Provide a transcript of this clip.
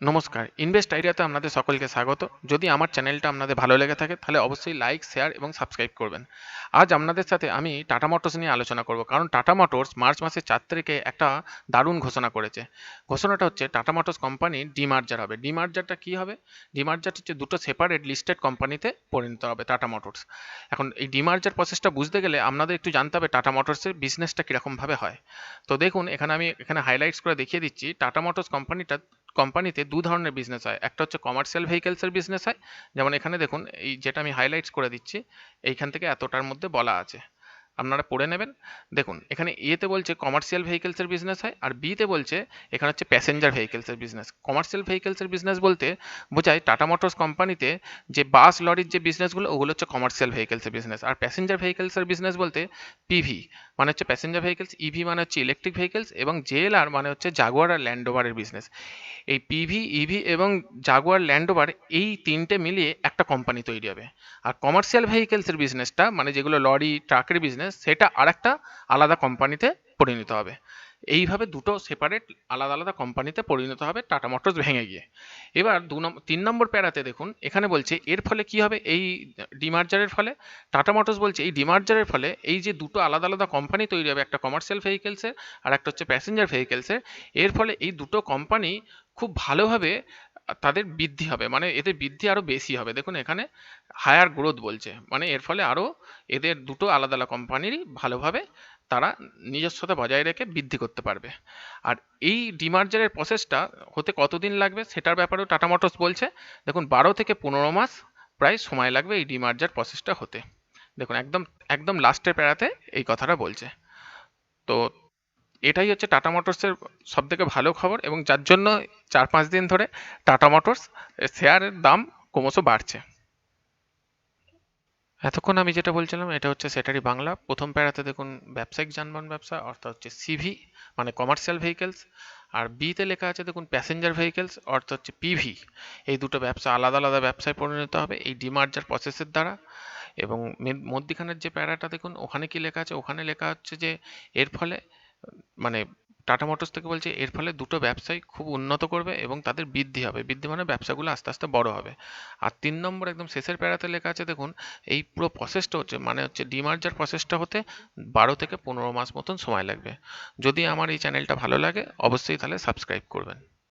নমস্কার, ইনভেস্ট আইডিয়াতে আপনাদের সকলকে স্বাগত। যদি আমার চ্যানেলটা আপনাদের ভালো লেগে থাকে তাহলে অবশ্যই লাইক, শেয়ার এবং সাবস্ক্রাইব করবেন। আজ আপনাদের সাথে আমি টাটা মোটরস নিয়ে আলোচনা করব, কারণ টাটা মোটরস মার্চ মাসের 4 তারিখে একটা দারুণ ঘোষণা করেছে। ঘোষণাটা হচ্ছে টাটা মোটরস কোম্পানি ডিমার্জার হবে। ডিমার্জারটা কী হবে? ডিমার্জার হচ্ছে দুটো সেপারেট লিস্টেড কোম্পানিতে পরিণত হবে টাটা মোটরস। এখন এই ডিমার্জার প্রসেসটা বুঝতে গেলে আপনাদের একটু জানতে হবে টাটা মোটরসের বিজনেসটা কীরকমভাবে হয়। তো দেখুন, আমি এখানে হাইলাইটস করে দেখিয়ে দিচ্ছি। টাটা মোটরস কোম্পানিতে দু ধরনের বিজনেস হয়। একটা হচ্ছে কমার্শিয়াল ভেহিকেলসের বিজনেস হয়, যেমন এখানে দেখুন, এই যেটা আমি হাইলাইটস করে দিচ্ছি, এইখান থেকে এতটার মধ্যে বলা আছে, আপনারা পড়ে নেবেন। দেখুন, এখানে এতে বলছে কমার্শিয়াল ভেহিকেলসের বিজনেস হয়, আর বিতে বলছে এখানে হচ্ছে প্যাসেঞ্জার ভেহিকেলসের বিজনেস। কমার্শিয়াল ভেহিকেলসের বিজনেস বলতে বোঝায় টাটা মোটরস কোম্পানিতে যে বাস লরির যে বিজনেসগুলো, ওগুলো হচ্ছে কমার্শিয়াল ভেহিকেলসের বিজনেস। আর প্যাসেঞ্জার ভেহিকেলসের বিজনেস বলতে পিভি মানে হচ্ছে প্যাসেঞ্জার ভেহিকেলস, ইভি মানে হচ্ছে ইলেকট্রিক ভেহিকেলস, এবং জেএলআর মানে হচ্ছে জাগুয়ার আর ল্যান্ড রোভারের বিজনেস। এই পিভি, ইভি এবং জাগুয়ার ল্যান্ড রোভার, এই তিনটে মিলিয়ে একটা কোম্পানি তৈরি হবে। আর কমার্শিয়াল ভেহিকেলসের বিজনেসটা, মানে যেগুলো লরি ট্রাকের বিজনেস, সেটা আরেকটা আলাদা কোম্পানিতে পরিণত হবে। এইভাবে দুটো সেপারেট আলাদা আলাদা কোম্পানিতে পরিণত হবে টাটা মোটরস ভেঙে গিয়ে। এবার 3 নম্বর প্যারাতে দেখুন, এখানে বলছে এর ফলে কি হবে। এই ডিমার্জারের ফলে টাটা মোটরস বলছে এই ডিমার্জারের ফলে এই যে দুটো আলাদা আলাদা কোম্পানি তৈরি হবে, একটা কমার্শিয়াল ভেহিকেলসের আর একটা হচ্ছে প্যাসেঞ্জার ভেহিকেলসের, এর ফলে এই দুটো কোম্পানি খুব ভালোভাবে তাদের বৃদ্ধি হবে, মানে এদের বৃদ্ধি আরও বেশি হবে। দেখুন, এখানে হায়ার গ্রোথ বলছে, মানে এর ফলে আরও এদের দুটো আলাদা আলাদা কোম্পানিরই ভালোভাবে তারা নিজস্বতা বজায় রেখে বৃদ্ধি করতে পারবে। আর এই ডিমার্জারের প্রসেসটা হতে কতদিন লাগবে সেটার ব্যাপারেও টাটা মোটরস বলছে। দেখুন, 12 থেকে 15 মাস প্রায় সময় লাগবে এই ডিমার্জার প্রসেসটা হতে। দেখুন, একদম একদম লাস্টের প্যারাতে এই কথাটা বলছে। তো এটাই হচ্ছে টাটা মোটরসের সবথেকে ভালো খবর, এবং যার জন্য 4-5 দিন ধরে টাটা মোটরস শেয়ারের দাম ক্রমশ বাড়ছে। এতক্ষণ আমি যেটা বলছিলাম এটা হচ্ছে সেটারই বাংলা। প্রথম প্যারাতে দেখুন, ব্যবসায়িক যানবাহন ব্যবসা অর্থাৎ হচ্ছে সিভি মানে কমার্শিয়াল ভেহিকেলস, আর বিতে লেখা আছে দেখুন প্যাসেঞ্জার ভেহিকেলস অর্থাৎ হচ্ছে পিভি। এই দুটো ব্যবসা আলাদা আলাদা ব্যবসায় পরিণত হবে এই ডিমার্জার প্রসেসের দ্বারা। এবং মধ্যিখানের যে প্যারাটা দেখুন, ওখানে কি লেখা আছে, ওখানে লেখা হচ্ছে যে এর ফলে মানে টাটা মোটরস থেকে বলছে এর ফলে দুটো ব্যবসায় খুব উন্নত করবে এবং তাদের বৃদ্ধি হবে। বৃদ্ধি মানে ব্যবসাগুলো আস্তে আস্তে বড় হবে। আর 3 নম্বর একদম শেষের প্যারাতে লেখা আছে দেখুন, এই পুরো প্রসেসটা হচ্ছে মানে হচ্ছে ডিমার্জার প্রসেসটা হতে 12 থেকে 15 মাস মতন সময় লাগবে। যদি আমার এই চ্যানেলটা ভালো লাগে অবশ্যই তাহলে সাবস্ক্রাইব করবেন।